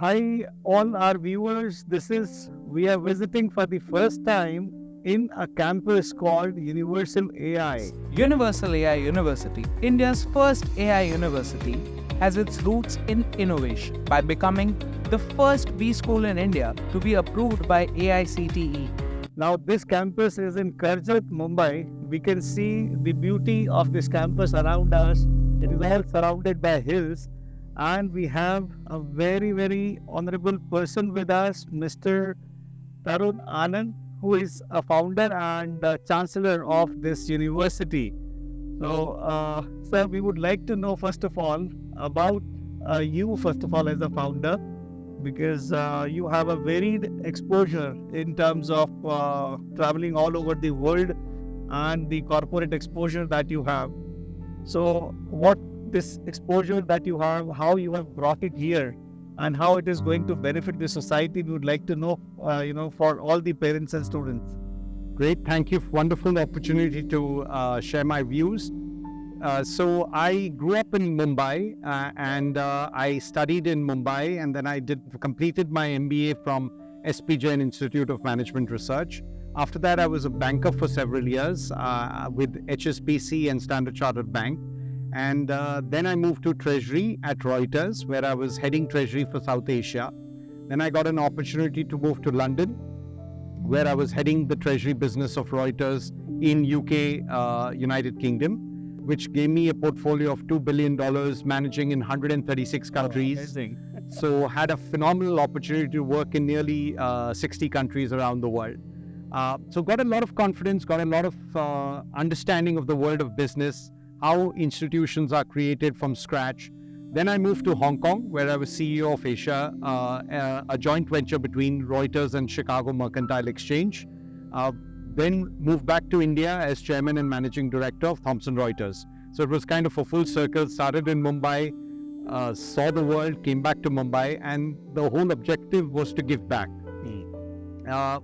Hi, all our viewers. We are visiting for the first time in a campus called Universal AI. Universal AI University, India's first AI university, has its roots in innovation by becoming the first B school in India to be approved by AICTE. Now, this campus is in Karjat, Mumbai. We can see the beauty of this campus around us. It is all surrounded by hills. And we have a very, very honorable person with us, Mr. Tarun Anand, who is a founder and chancellor of this university. So, sir, we would like to know, first of all, about you, first of all, as a founder, because you have a varied exposure in terms of traveling all over the world and the corporate exposure that you have. So, what this exposure that you have, how you have brought it here, and how it is going to benefit the society, we would like to know, for all the parents and students. Great, thank you. Wonderful opportunity to share my views. So I grew up in Mumbai and I studied in Mumbai, and then I completed my MBA from SP Jain Institute of Management Research. After that, I was a banker for several years with HSBC and Standard Chartered Bank. And then I moved to Treasury at Reuters, where I was heading Treasury for South Asia. Then I got an opportunity to move to London, where I was heading the Treasury business of Reuters in UK, United Kingdom, which gave me a portfolio of $2 billion managing in 136 countries. So had a phenomenal opportunity to work in nearly 60 countries around the world. So got a lot of confidence, got a lot of understanding of the world of business, how institutions are created from scratch. Then I moved to Hong Kong, where I was CEO of Asia, a joint venture between Reuters and Chicago Mercantile Exchange. Then moved back to India as chairman and managing director of Thomson Reuters. So it was kind of a full circle. Started in Mumbai, saw the world, came back to Mumbai, and the whole objective was to give back.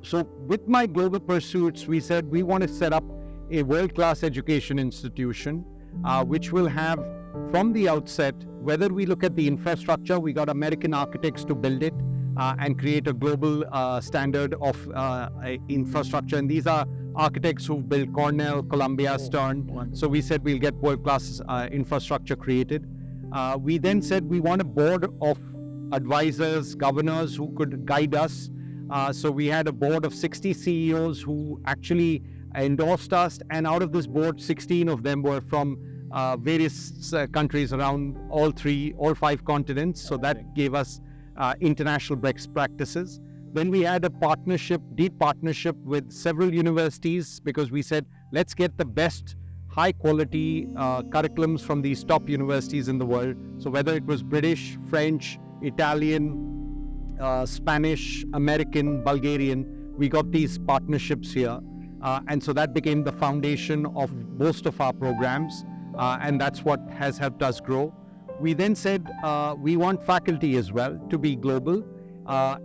So with my global pursuits, we said we want to set up a world-class education institution, which will have, from the outset, whether we look at the infrastructure, we got American architects to build it and create a global standard of infrastructure. And these are architects who've built Cornell, Columbia, Stern. So we said we'll get world-class infrastructure created. We then said we want a board of advisors, governors who could guide us. So we had a board of 60 CEOs who actually endorsed us, and out of this board, 16 of them were from various countries around all 5 continents. So that gave us international best practices. Then we had a partnership, deep partnership with several universities, because we said, let's get the best high quality curriculums from these top universities in the world. So whether it was British, French, Italian, Spanish, American, Bulgarian, we got these partnerships here. And so that became the foundation of most of our programs, and that's what has helped us grow. We then said we want faculty as well to be global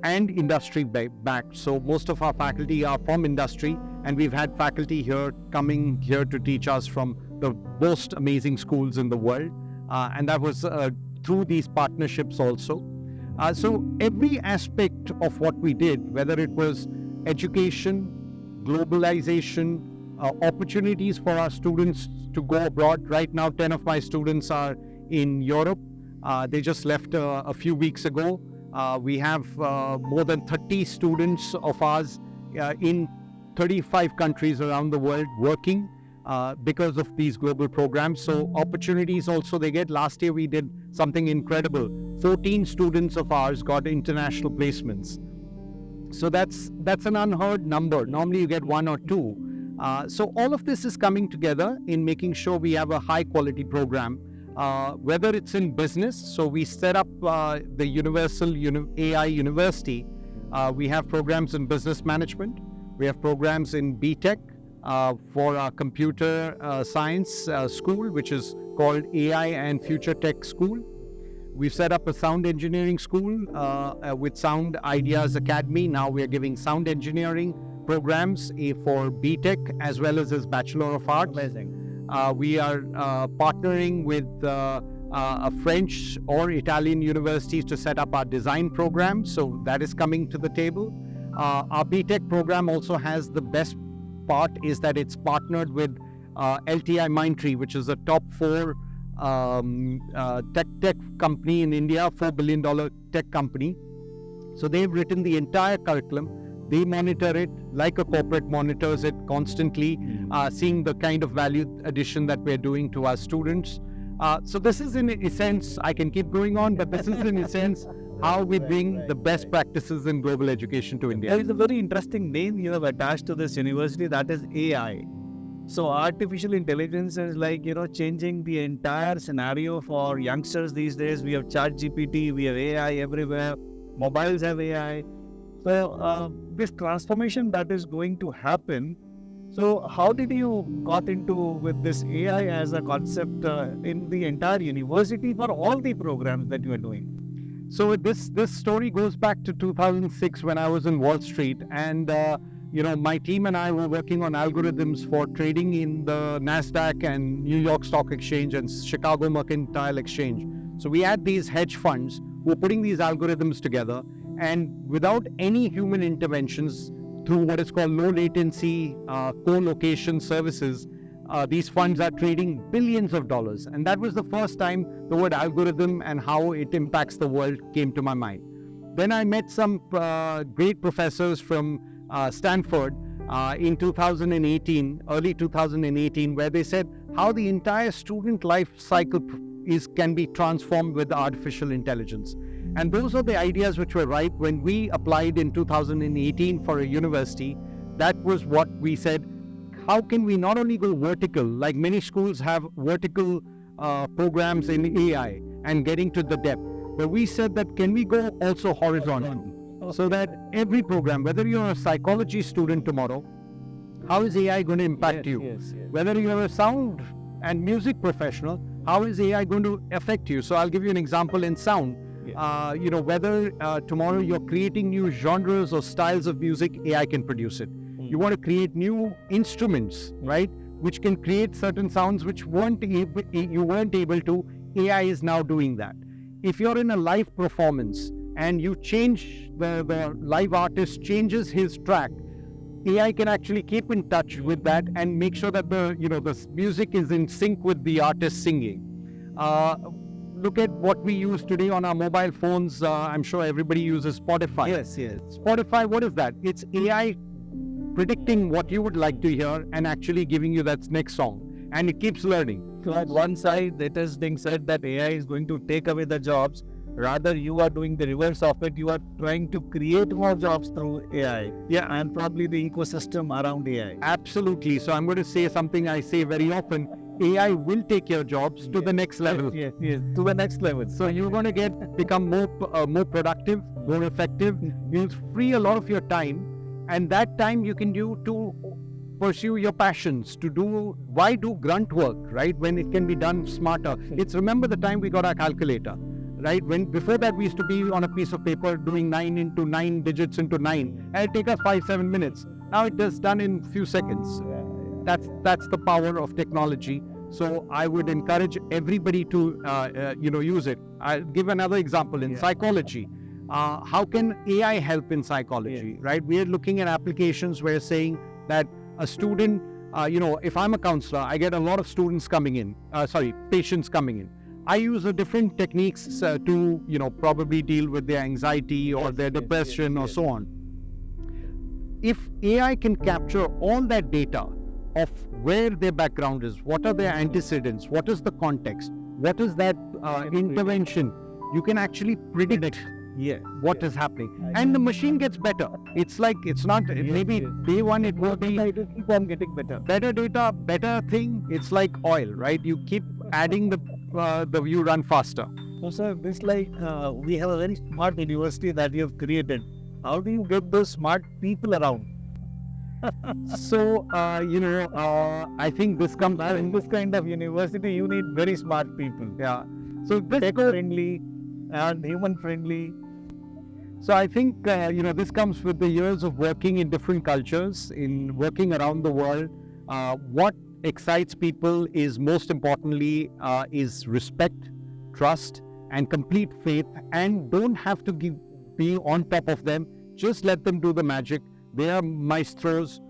and industry backed. So most of our faculty are from industry, and we've had faculty here coming here to teach us from the most amazing schools in the world. And that was through these partnerships also. So every aspect of what we did, whether it was education, globalization, opportunities for our students to go abroad. Right now, 10 of my students are in Europe. They just left a few weeks ago. We have more than 30 students of ours in 35 countries around the world working because of these global programs. So opportunities also they get. Last year we did something incredible. 14 students of ours got international placements. So that's an unheard number. Normally you get 1 or 2. So all of this is coming together in making sure we have a high quality program, whether it's in business. So we set up the Universal AI University. We have programs in business management. We have programs in BTech for our computer science school, which is called AI and Future Tech School. We've set up a sound engineering school with Sound Ideas Academy. Now we are giving sound engineering programs for BTech as well as Bachelor of Arts. Amazing. We are partnering with French or Italian universities to set up our design program. So that is coming to the table. Our BTech program also has the best part is that it's partnered with LTI Mindtree, which is a top 4 tech company in India, $4 billion tech company. So they've written the entire curriculum. They monitor it like a corporate monitors it constantly, seeing the kind of value addition that we're doing to our students. So this is in a sense, I can keep going on, but this is in a sense how we bring the best practices in global education to India. There is a very interesting name you have attached to this university, that is AI. So artificial intelligence is like, changing the entire scenario for youngsters these days. We have ChatGPT, we have AI everywhere, mobiles have AI. So this transformation that is going to happen. So how did you got into with this AI as a concept in the entire university for all the programs that you are doing? So this story goes back to 2006 when I was in Wall Street, and my team and I were working on algorithms for trading in the NASDAQ and New York Stock Exchange and Chicago Mercantile Exchange. So we had these hedge funds who were putting these algorithms together, and without any human interventions, through what is called low latency co-location services, these funds are trading billions of dollars. And that was the first time the word algorithm and how it impacts the world came to my mind. Then I met some great professors from Stanford in 2018, early 2018, where they said how the entire student life cycle can be transformed with artificial intelligence. And those are the ideas which were right when we applied in 2018 for a university. That was what we said, how can we not only go vertical, like many schools have vertical programs in AI and getting to the depth, but we said that can we go also horizontal, so that every program, whether you're a psychology student tomorrow, how is AI going to impact you? Yes. Whether you're a sound and music professional, how is AI going to affect you? So I'll give you an example in sound. Whether tomorrow you're creating new genres or styles of music, AI can produce it. You want to create new instruments, right, which can create certain sounds which you weren't able to. AI is now doing that. If you're in a live performance and you change, the live artist changes his track, AI can actually keep in touch with that and make sure that the music is in sync with the artist singing. Look at what we use today on our mobile phones. I'm sure everybody uses Spotify. Yes. Spotify, what is that? It's AI predicting what you would like to hear and actually giving you that next song. And it keeps learning. So at one side, it is being said that AI is going to take away the jobs. Rather, you are doing the reverse of it. You are trying to create more jobs through AI. Yeah. And probably the ecosystem around AI. Absolutely. So I'm going to say something I say very often. AI will take your jobs to the next level. Yes, to the next level. So you're going to become more productive, more effective. You'll free a lot of your time, and that time you can do to pursue your passions. Why do grunt work, right? When it can be done smarter. It's remember the time we got our calculator, right? Before that we used to be on a piece of paper doing 9 digits into 9, and it take us 5-7 minutes. Now it is done in few seconds. That's the power of technology. So I would encourage everybody to use it. I'll give another example in psychology. How can AI help in psychology, right? We are looking at applications where saying that a student, if I'm a counselor, I get a lot of patients coming in. I use different techniques to, probably deal with their anxiety or their depression or so on. If AI can capture all that data of where their background is, what are their antecedents, what is the context, what is that intervention, you can actually predict what is happening. And the machine gets better. It's like, it's not, maybe day one it will be, It will keep on getting better. better data, better thing. It's like oil, right? You keep adding you run faster. So sir, this we have a very smart university that you have created. How do you get those smart people around? So, I think this comes In this kind of university, you need very smart people. Yeah. So Tech-friendly and human-friendly. So I think, this comes with the years of working in different cultures, in working around the world. What excites people is most importantly is respect, trust and complete faith, and don't have to be on top of them. Just let them do the magic. They are maestros.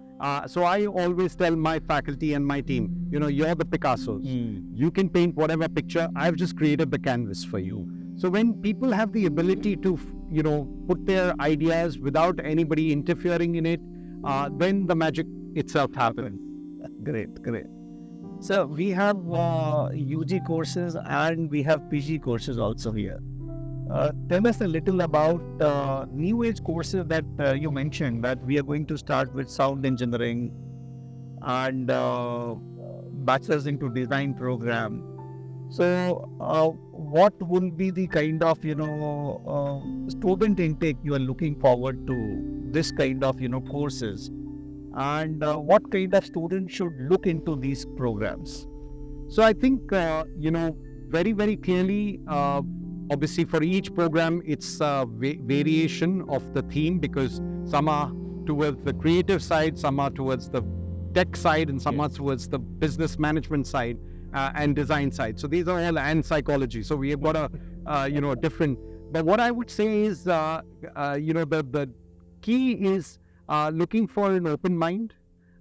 So I always tell my faculty and my team, you're the Picassos. You can paint whatever picture. I've just created the canvas for you. So when people have the ability to, put their ideas without anybody interfering in it, then the magic itself happens. Great. So we have UG courses and we have PG courses also here. Tell us a little about new age courses that you mentioned, that we are going to start with sound engineering and bachelor's into design program. So what will be the kind of student intake you are looking forward to this kind of courses, and what kind of students should look into these programs? So I think very, very clearly, obviously for each program it's a variation of the theme, because some are towards the creative side, some are towards the tech side, and some are towards the business management side and design side. So these are all, and psychology. So we have got a different. But what I would say is, the key is looking for an open mind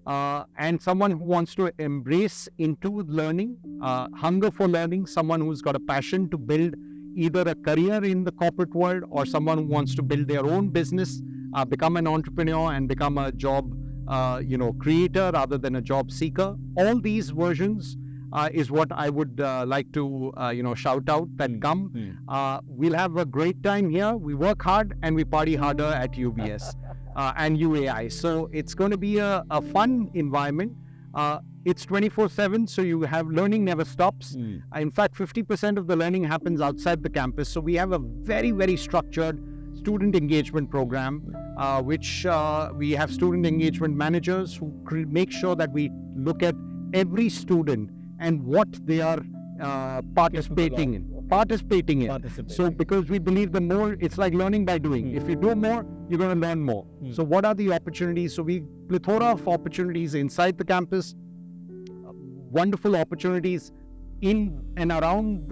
and someone who wants to embrace into learning, hunger for learning, someone who's got a passion to build either a career in the corporate world, or someone who wants to build their own business, become an entrepreneur and become a job creator rather than a job seeker. All these versions is what I would like to shout out, that come. We'll have a great time here. We work hard and we party harder at UBS and UAI. So it's going to be a fun environment. It's 24/7, so you have learning never stops. In fact, 50% of the learning happens outside the campus. So we have a very, very structured student engagement program, which we have student engagement managers who make sure that we look at every student and what they are participating in. So because we believe the more, it's like learning by doing. If you do more, you're going to learn more. So what are the opportunities? So we plethora of opportunities inside the campus, wonderful opportunities in and around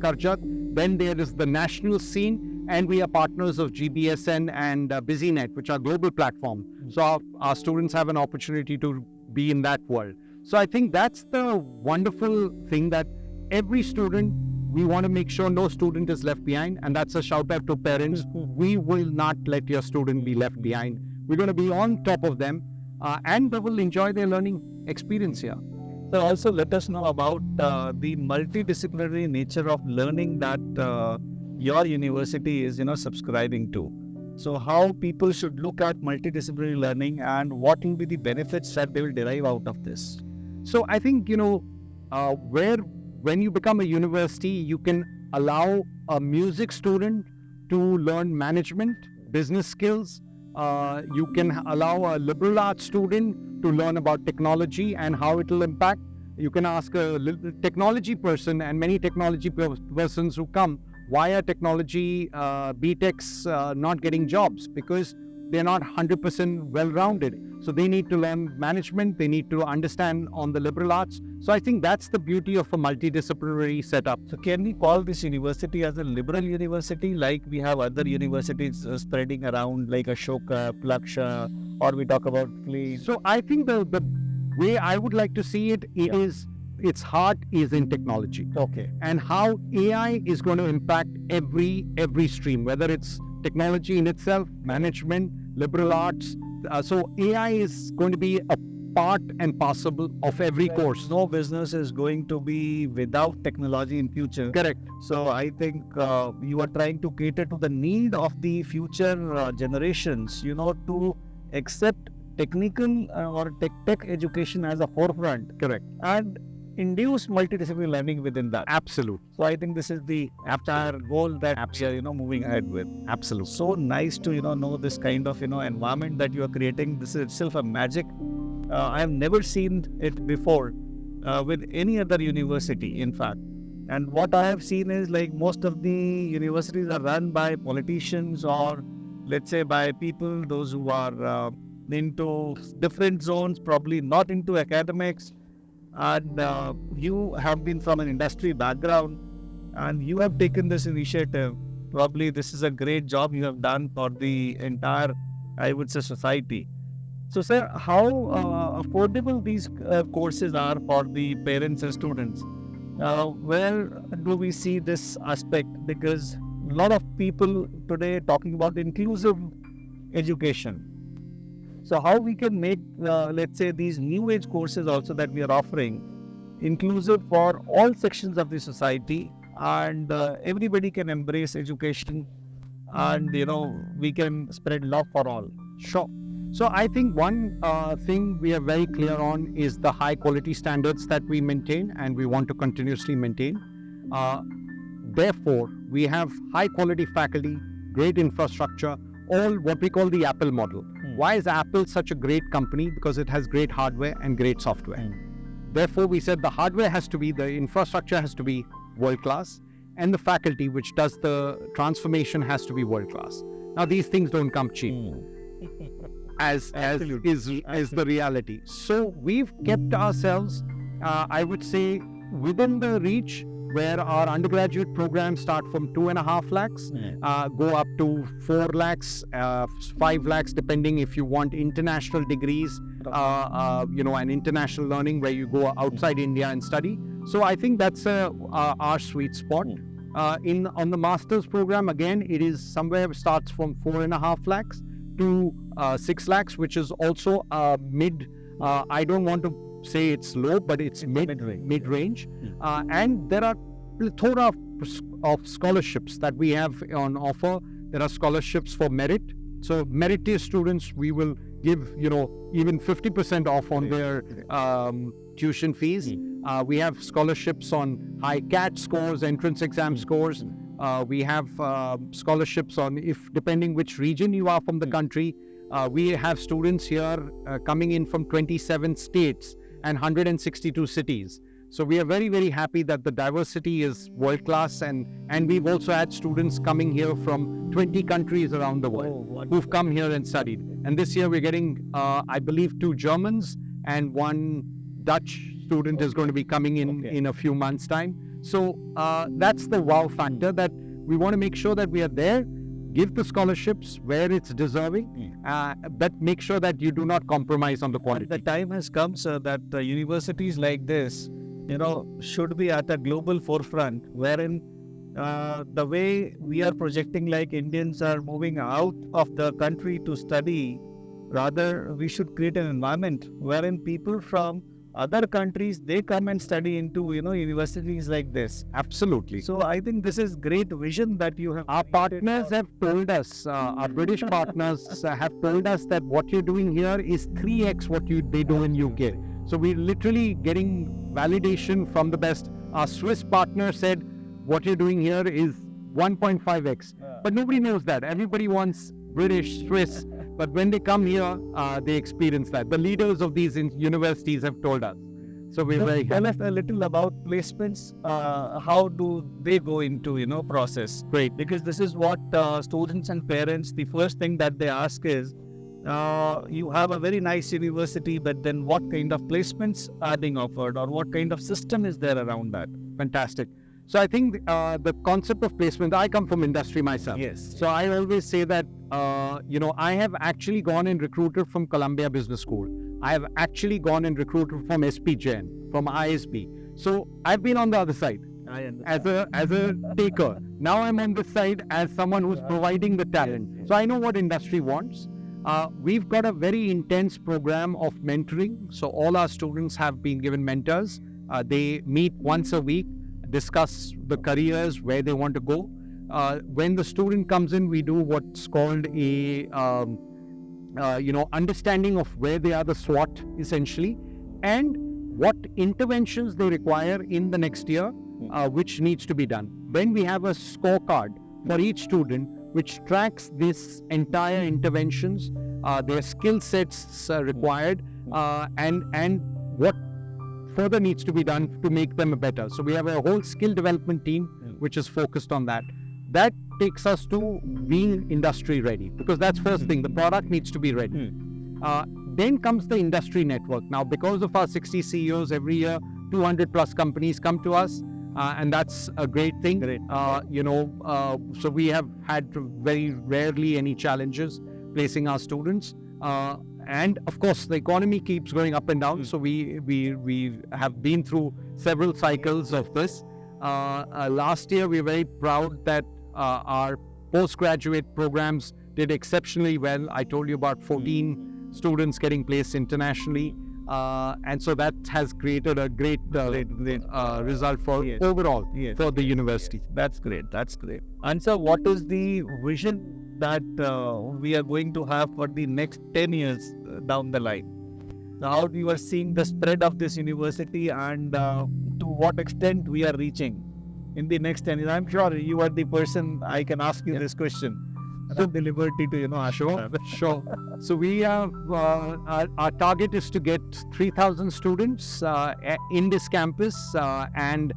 Karjat. Then there is the national scene, and we are partners of GBSN and BusyNet, which are global platform. So our students have an opportunity to be in that world. So I think that's the wonderful thing, that every student, we want to make sure no student is left behind. And that's a shout out to parents. We will not let your student be left behind. We're going to be on top of them and they will enjoy their learning experience here. So also let us know about the multidisciplinary nature of learning that your university is subscribing to. So how people should look at multidisciplinary learning, and what will be the benefits that they will derive out of this? So I think, when you become a university, you can allow a music student to learn management, business skills. You can allow a liberal arts student to learn about technology and how it will impact. You can ask a technology person, and many technology persons who come, why are technology BTechs not getting jobs? Because they're not 100% well-rounded. So they need to learn management, they need to understand on the liberal arts. So I think that's the beauty of a multidisciplinary setup. So can we call this university as a liberal university, like we have other universities spreading around, like Ashoka, Plaksha, or we talk about Fleet? So I think the way I would like to see it is, its heart is in technology. Okay. And how AI is going to impact every stream, whether it's technology in itself, management, liberal arts. So AI is going to be a part and parcel of every course. No business is going to be without technology in future. Correct. So I think you are trying to cater to the need of the future generations, to accept technical or tech education as a forefront. Correct. And induce multidisciplinary learning within that. Absolute. So I think this is the entire goal that we are, moving ahead with. Absolute. So nice to, know this kind of, environment that you are creating. This is itself a magic. I have never seen it before with any other university, in fact. And what I have seen is, like, most of the universities are run by politicians, or let's say by people, those who are into different zones, probably not into academics. And you have been from an industry background. and you have taken this initiative. Probably this is a great job you have done for the entire, I would say, society. So, sir, how affordable these courses are for the parents and students? Where do we see this aspect? Because a lot of people today talking about inclusive education. So, how we can make, let's say, these new age courses also that we are offering inclusive for all sections of the society, and everybody can embrace education, and we can spread love for all. Sure. So I think one thing we are very clear on is the high quality standards that we maintain and we want to continuously maintain. Therefore, we have high quality faculty, great infrastructure, all what we call the Apple model. Why is Apple such a great company? Because it has great hardware and great software. Therefore, we said the hardware has to be, the infrastructure has to be world class, and the faculty which does the transformation has to be world class. Now, these things don't come cheap. As is the reality. So we've kept ourselves, I would say, within the reach where our undergraduate programs start from 2.5 lakhs, go up to 4 lakhs, 5 lakhs, depending if you want international degrees, and international learning where you go outside India and study. So I think that's our sweet spot. On the master's program, again, it is somewhere starts from 4.5 lakhs to 6 lakhs, which is also mid. I don't want to say it's low, but it's mid-range. And there are plethora of scholarships that we have on offer. There are scholarships for merit. So meritorious students, we will give, even 50% off on their tuition fees. We have scholarships on high CAT scores, entrance exam scores. We have scholarships on, depending which region you are from the country. We have students here coming in from 27 states and 162 cities. So we are very, very happy that the diversity is world class, and we've also had students coming here from 20 countries around the world who've come here and studied. And this year we're getting, I believe, 2 Germans and 1 Dutch student is going to be coming in a few months' time. So that's the wow factor, that we want to make sure that we are there, give the scholarships where it's deserving, but make sure that you do not compromise on the quality. The time has come, sir, that universities like this, should be at a global forefront, wherein the way we are projecting like Indians are moving out of the country to study, rather we should create an environment wherein people from other countries, they come and study into, universities like this. Absolutely. So I think this is great vision that you have. Our partners have told us, our British partners have told us that what you're doing here is 3x what they do in UK. So we're literally getting validation from the best. Our Swiss partner said, what you're doing here is 1.5x. But nobody knows that. Everybody wants British, Swiss. But when they come here, they experience that. The leaders of these universities have told us. So we're very happy. Tell us a little about placements. How do they go into, process? Great. Because this is what students and parents, the first thing that they ask is, you have a very nice university, but then what kind of placements are being offered, or what kind of system is there around that? Fantastic. So I think the concept of placement, I come from industry myself. Yes. So I always say that, I have actually gone and recruited from Columbia Business School. I have actually gone and recruited from SP Jain, from ISB. So I've been on the other side as a taker. Now I'm on the side as someone who's providing the talent. So I know what industry wants. We've got a very intense program of mentoring. So all our students have been given mentors. They meet once a week, discuss the careers, where they want to go. When the student comes in, we do what's called a, understanding of where they are, the SWOT essentially, and what interventions they require in the next year, which needs to be done. Then we have a scorecard for each student, which tracks this entire interventions, their skill sets required, and what further needs to be done to make them better. So we have a whole skill development team which is focused on that. That takes us to being industry ready, because that's first thing, the product needs to be ready. Then comes the industry network. Now, because of our 60 CEOs every year, 200 plus companies come to us. and that's a great thing. Great. So we have had very rarely any challenges placing our students. And of course, the economy keeps going up and down. So we have been through several cycles of this. Last year, we were very proud that our postgraduate programs did exceptionally well. I told you about 14 students getting placed internationally. And so that has created a great result for overall for the university. That's great. That's great. And so what is the vision that we are going to have for the next 10 years down the line? So how you are seeing the spread of this university, and to what extent we are reaching in the next 10 years? I'm sure you are the person I can ask you this question. I have the liberty to, ask. Sure. So we have, our target is to get 3,000 students in this campus and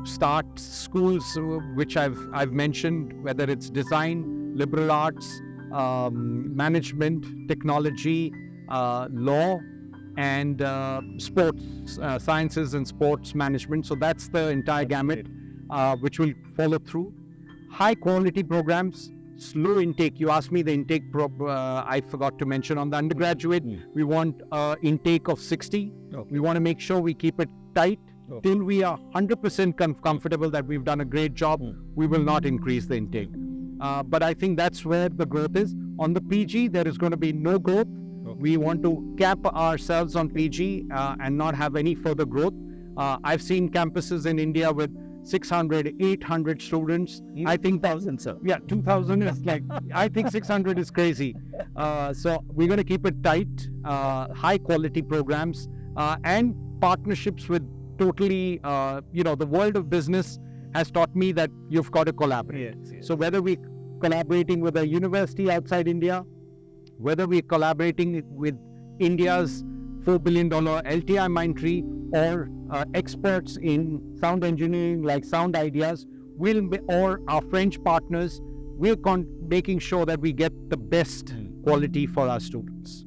start schools which I've mentioned, whether it's design, liberal arts, management, technology, law, and sports, sciences and sports management. So that's the entire gamut which will follow through. High quality programs, slow intake. You asked me the intake I forgot to mention. On the undergraduate, we want intake of 60. Okay. We want to make sure we keep it tight. Till we are 100% comfortable that we've done a great job, we will not increase the intake. But I think that's where the growth is. On the PG, there is going to be no growth. We want to cap ourselves on PG and not have any further growth. I've seen campuses in India with 600, 800 students. I think 2,000, sir. Yeah, 2,000 is like, I think 600 is crazy. So we're going to keep it tight, high quality programs, and partnerships with totally, the world of business has taught me that you've got to collaborate. Yes. So whether we're collaborating with a university outside India, whether we're collaborating with India's $4 billion LTI Mindtree, or experts in sound engineering like Sound Ideas, or our French partners, we're making sure that we get the best quality for our students.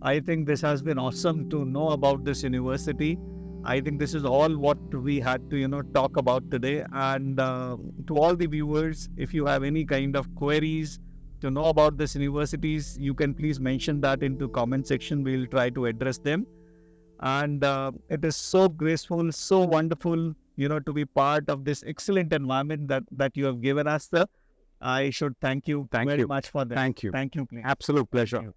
I think this has been awesome to know about this university. I think this is all what we had to, talk about today. And to all the viewers, if you have any kind of queries to know about this universities, you can please mention that into comment section. We'll try to address them. And it is so graceful, so wonderful, to be part of this excellent environment that you have given us, sir. I should thank you very much for that. Thank you. Thank you. Please. Absolute pleasure. Thank you.